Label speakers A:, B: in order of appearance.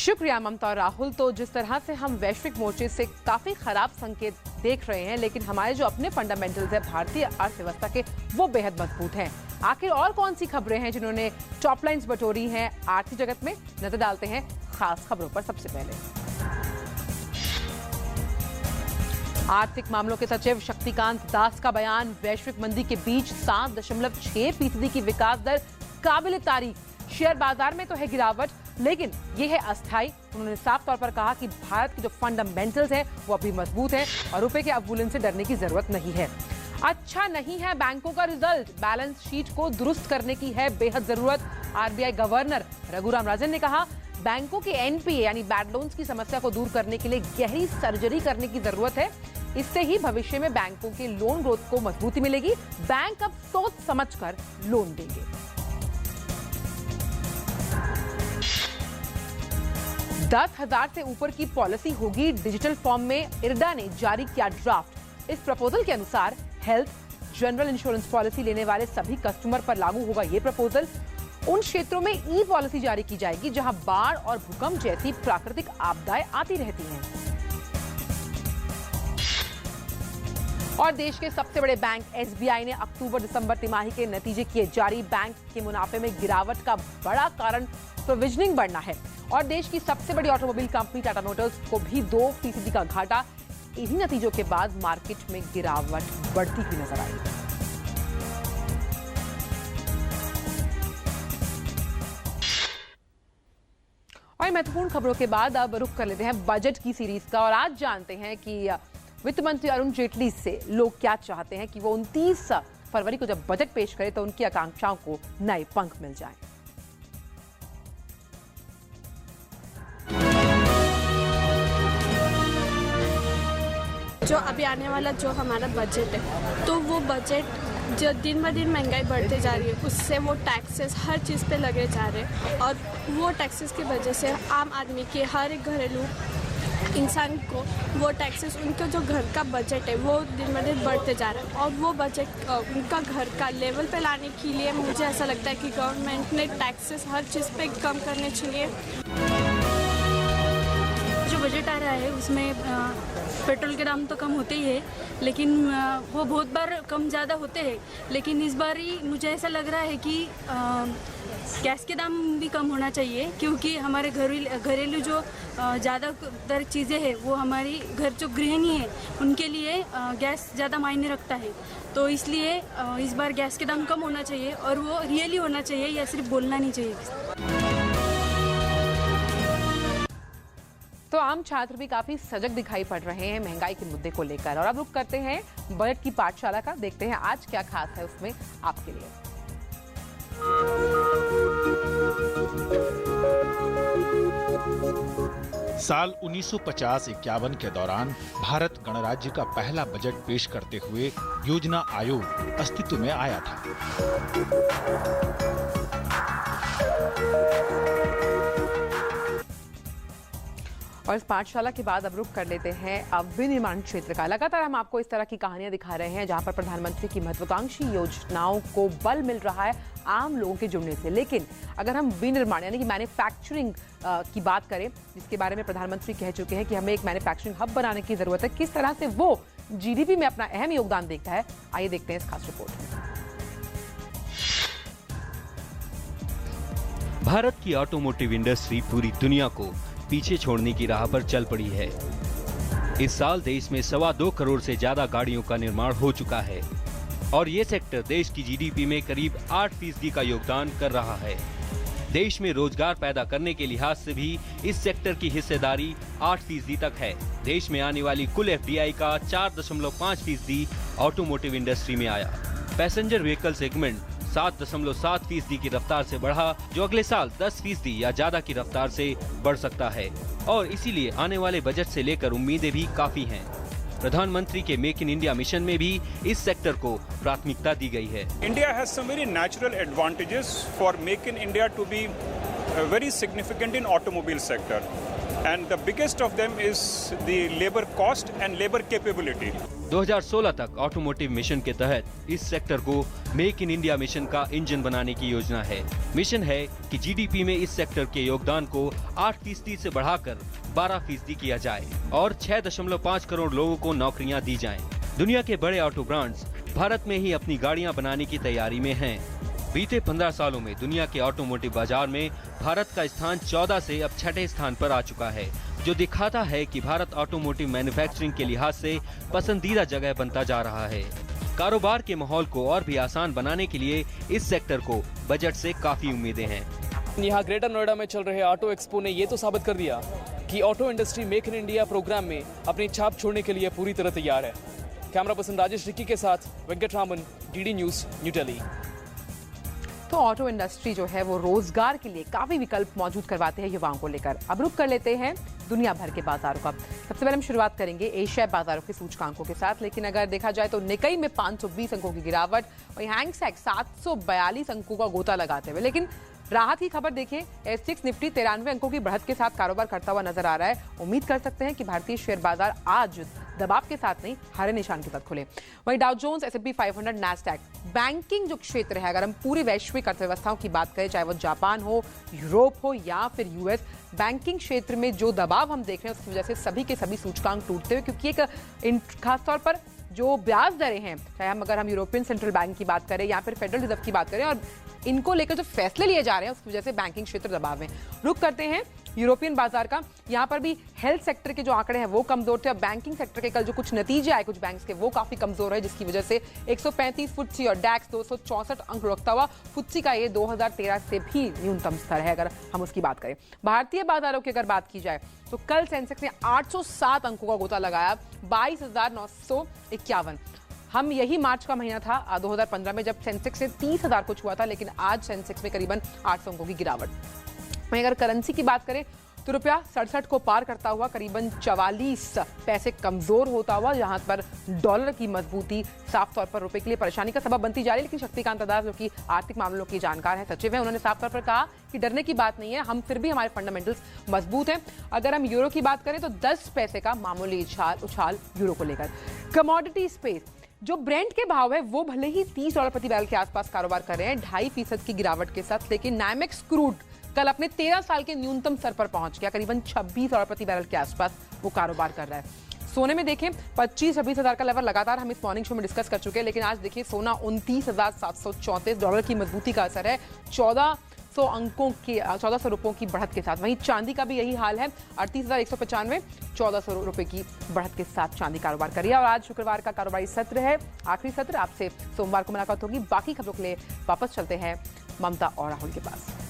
A: शुक्रिया ममता और राहुल। तो जिस तरह से हम वैश्विक मोर्चे से काफी खराब संकेत देख रहे हैं, लेकिन हमारे जो अपने फंडामेंटल्स है भारतीय अर्थव्यवस्था के, वो बेहद मजबूत हैं। आखिर और कौन सी खबरें हैं जिन्होंने टॉप लाइंस बटोरी हैं आर्थिक जगत में, नजर डालते हैं खास खबरों पर। सबसे पहले आर्थिक मामलों के सचिव शक्तिकांत दास का बयान, वैश्विक मंदी के बीच 7.6% की विकास दर काबिल तारीफ। शेयर बाजार में तो है गिरावट, लेकिन ये है अस्थायी। उन्होंने साफ तौर पर कहा कि भारत के जो फंडामेंटल्स हैं वो अभी मजबूत हैं और रुपए के अवमूल्यन से डरने की जरूरत नहीं है। अच्छा नहीं है बैंकों का रिजल्ट, बैलेंस शीट को दुरुस्त करने की है बेहद जरूरत। आरबीआई गवर्नर रघुराम राजन ने कहा, बैंकों के एनपीए यानी बैड लोन्स की समस्या को दूर करने के लिए गहरी सर्जरी करने की जरूरत है। इससे ही भविष्य में बैंकों के लोन ग्रोथ को मजबूती मिलेगी। बैंक अब सोच समझकर लोन देंगे। $10,000 से ऊपर की पॉलिसी होगी डिजिटल फॉर्म में, इरडा ने जारी किया ड्राफ्ट। इस प्रपोजल के अनुसार हेल्थ, जनरल इंश्योरेंस पॉलिसी लेने वाले सभी कस्टमर पर लागू होगा ये प्रपोजल। उन क्षेत्रों में ई पॉलिसी जारी की जाएगी जहां बाढ़ और भूकंप जैसी प्राकृतिक आपदाएं आती रहती हैं। और देश के सबसे बड़े बैंक एसबीआई ने अक्टूबर-दिसंबर तिमाही के नतीजे किए जारी। बैंक के मुनाफे में गिरावट का बड़ा कारण प्रोविजनिंग बढ़ना है और देश की सबसे बड़ी ऑटोमोबाइल कंपनी टाटा मोटर्स को भी 2% का घाटा। इन्हीं नतीजों के बाद मार्केट में गिरावट बढ़ती हुई नजर आई। और महत्वपूर्ण खबरों के बाद अब रुख कर लेते हैं बजट की सीरीज का और आज जानते हैं कि वित्त मंत्री अरुण जेटली से लोग क्या चाहते हैं कि वो 29 फरवरी को जब बजट पेश करे तो उनकी आकांक्षाओं को नए पंख मिल जाएं।
B: जो अभी आने वाला जो हमारा बजट है, तो वो बजट जो दिन ब दिन महंगाई बढ़ते जा रही है, उससे वो टैक्सेस हर चीज़ पे लगे जा रहे हैं और वो टैक्सेस की वजह से आम आदमी के हर एक घरेलू इंसान को वो टैक्सेस, उनका जो घर का बजट है वो दिन ब दिन बढ़ते जा रहा है। और वो बजट उनका घर का लेवल पे लाने के लिए मुझे ऐसा लगता है कि गवर्नमेंट ने टैक्सेस हर चीज़ पे कम करने चाहिए।
C: जो बजट आ रहा है उसमें पेट्रोल के दाम तो कम होते ही है, लेकिन वो बहुत बार कम ज़्यादा होते हैं, लेकिन इस बार ही मुझे ऐसा लग रहा है कि गैस के दाम भी कम होना चाहिए, क्योंकि हमारे घरेलू जो ज़्यादातर चीज़ें हैं वो हमारी घर जो गृहिणी है उनके लिए गैस ज़्यादा मायने रखता है। तो इसलिए इस बार गैस के दाम कम होना चाहिए और वो रियली होना चाहिए या सिर्फ बोलना नहीं चाहिए।
A: तो आम छात्र भी काफी सजग दिखाई पड़ रहे हैं महंगाई के मुद्दे को लेकर। और अब रुक करते हैं बजट की पाठशाला का, देखते हैं आज क्या खास है उसमें आपके लिए।
D: साल 1950-51 के दौरान भारत गणराज्य का पहला बजट पेश करते हुए योजना आयोग अस्तित्व में आया था।
A: और इस पाठशाला के बाद अब रुख कर लेते हैं अब विनिर्माण क्षेत्र का। लगातार हम आपको इस तरह की कहानियां दिखा रहे हैं जहां पर प्रधानमंत्री की महत्वाकांक्षी योजनाओं को बल मिल रहा है आम लोगों के जुड़ने से। लेकिन अगर हम विनिर्माण यानी कि मैन्युफैक्चरिंग की बात करें, जिसके बारे में प्रधानमंत्री कह चुके हैं कि हमें एक मैन्युफैक्चरिंग हब बनाने की जरूरत है, किस तरह से वो जीडीपी में अपना अहम योगदान देखता है, आइए देखते हैं इस खास रिपोर्ट में।
E: भारत की ऑटोमोटिव इंडस्ट्री पूरी दुनिया को पीछे छोड़ने की राह पर चल पड़ी है। इस साल देश में 2.25 करोड़ से ज्यादा गाड़ियों का निर्माण हो चुका है और ये सेक्टर देश की जीडीपी में करीब 8% का योगदान कर रहा है। देश में रोजगार पैदा करने के लिहाज से भी इस सेक्टर की हिस्सेदारी 8% तक है। देश में आने वाली कुल एफडीआई का 4.5% ऑटोमोटिव इंडस्ट्री में आया। पैसेंजर व्हीकल सेगमेंट 7.7% की रफ्तार से बढ़ा, जो अगले साल 10% या ज्यादा की रफ्तार से बढ़ सकता है और इसीलिए आने वाले बजट से लेकर उम्मीदें भी काफी हैं। प्रधानमंत्री के मेक इन इंडिया मिशन में भी इस सेक्टर को प्राथमिकता दी गई है।
F: India has some very natural advantages for make in India to be very significant in automobile sector, and the biggest of them is the labor cost and labor capability.
E: 2016 तक automotive mission के तहत इस sector को make in India mission का engine बनाने की योजना है। मिशन है कि जीडीपी में इस सेक्टर के योगदान को 8% से बढ़ाकर 12% किया जाए और 6.5 करोड़ लोगों को नौकरियां दी जाएं। दुनिया के बड़े ऑटो ब्रांड्स भारत में ही अपनी गाड़ियां बनाने की तैयारी में हैं। बीते 15 सालों में दुनिया के ऑटोमोटिव बाजार में भारत का स्थान 14 से अब 6ठे स्थान पर आ चुका है, जो दिखाता है कि भारत ऑटोमोटिव मैन्युफैक्चरिंग के लिहाज से पसंदीदा जगह बनता जा रहा है। कारोबार के माहौल को और भी आसान बनाने के लिए इस सेक्टर को बजट से काफी उम्मीदें हैं।
G: यहाँ ग्रेटर नोएडा में चल रहे ऑटो एक्सपो ने ये तो साबित कर दिया कि auto industry make in India program में अपनी छाप छोड़ने के लिए पूरी तरह तैयार है। कैमरा पर्सन राजेश रिक्की के साथ वेंकट रामन, डीडी न्यूज, न्यू दिल्ली।
A: तो ऑटो इंडस्ट्री जो है वो रोजगार के लिए काफी विकल्प मौजूद करवाते हैं युवाओं को लेकर। अब रुक कर लेते हैं दुनिया भर के बाजारों का। सबसे पहले हम शुरुआत करेंगे एशियाई बाजारों के सूचकांकों के साथ। लेकिन अगर देखा जाए तो निकाई में 520 अंकों की गिरावट, वहीं हैंगसेक 742 अंकों का गोता लगाते हुए। लेकिन राहत की खबर देखिए, एसएक्स निफ्टी 93 अंकों की बढ़त के साथ कारोबार करता हुआ नजर आ रहा है। उम्मीद कर सकते हैं कि भारतीय शेयर बाजार आज दबाव के साथ नहीं, हरे निशान के साथ खुले। वहीं Dow Jones, S&P 500, Nasdaq, banking जो क्षेत्र है, अगर हम पूरी वैश्विक अर्थव्यवस्थाओं की बात करें, चाहे वो जापान हो, यूरोप हो या फिर यूएस, बैंकिंग क्षेत्र में जो दबाव हम देख रहे हैं उसकी वजह से सभी के सभी सूचकांक टूटते हुए, क्योंकि एक खासतौर पर जो ब्याज दरें हैं, चाहे अगर हम यूरोपियन सेंट्रल बैंक की बात करें या फिर फेडरल रिजर्व की बात करें, और इनको लेकर जो फैसले लिए जा रहे हैं उसकी वजह से बैंकिंग क्षेत्र दबाव में। रुक करते हैं यूरोपियन बाजार का। यहाँ पर भी हेल्थ सेक्टर के जो आंकड़े हैं वो कमजोर थे। बैंकिंग सेक्टर के कल जो कुछ नतीजे आए कुछ बैंक्स के, वो काफी कमजोर है, जिसकी वजह से 135 फुट्सी और डैक्स 264 अंक रखता हुआ। फुट्सी का ये 2013 से भी न्यूनतम स्तर है अगर हम उसकी बात करें। भारतीय बाजारों की अगर बात की जाए तो कल सेंसेक्स ने 807 अंकों का गोता लगाया, 22,951। हम यही मार्च का महीना था 2015 में जब सेंसेक्स से 30,000 को छुआ था, लेकिन आज सेंसेक्स में करीबन 800 अंकों की गिरावट। वहीं अगर करेंसी की बात करें तो रुपया 67 को पार करता हुआ करीबन 44 पैसे कमजोर होता हुआ, जहां पर डॉलर की मजबूती साफ तौर पर रुपए के लिए परेशानी का सबब बनती जा रही है। लेकिन शक्तिकांत दास, जो कि आर्थिक मामलों की जानकार है, सचिव है, उन्होंने साफ तौर पर कहा कि डरने की बात नहीं है, हम फिर भी हमारे फंडामेंटल्स मजबूत हैं। अगर हम यूरो की बात करें तो 10 पैसे का मामूली उछाल यूरो को लेकर। कमोडिटी स्पेस, जो ब्रेंट के भाव है वो भले ही $30 प्रति बैरल के आसपास कारोबार कर रहे हैं 2.5% की गिरावट के साथ, लेकिन नाइमेक्स क्रूड कल अपने 13 साल के न्यूनतम स्तर पर पहुंच गया, करीबन $26 प्रति बैरल के आसपास वो कारोबार कर रहा है। सोने में देखें 25-26 हज़ार का लेवल लगातार हम इस मॉर्निंग शो में डिस्कस कर चुके हैं, लेकिन आज देखिए सोना 29,734 डॉलर की मजबूती का असर है 1,400 रुपयों की बढ़त के साथ। वहीं चांदी का भी यही हाल है, 38,195, 1,400 रुपए की बढ़त के साथ चांदी कारोबार कर रही है। और आज शुक्रवार का कारोबारी सत्र है, आखिरी सत्र। आपसे सोमवार को मुलाकात होगी। बाकी खबरों के लिए वापस चलते हैं ममता और राहुल के पास।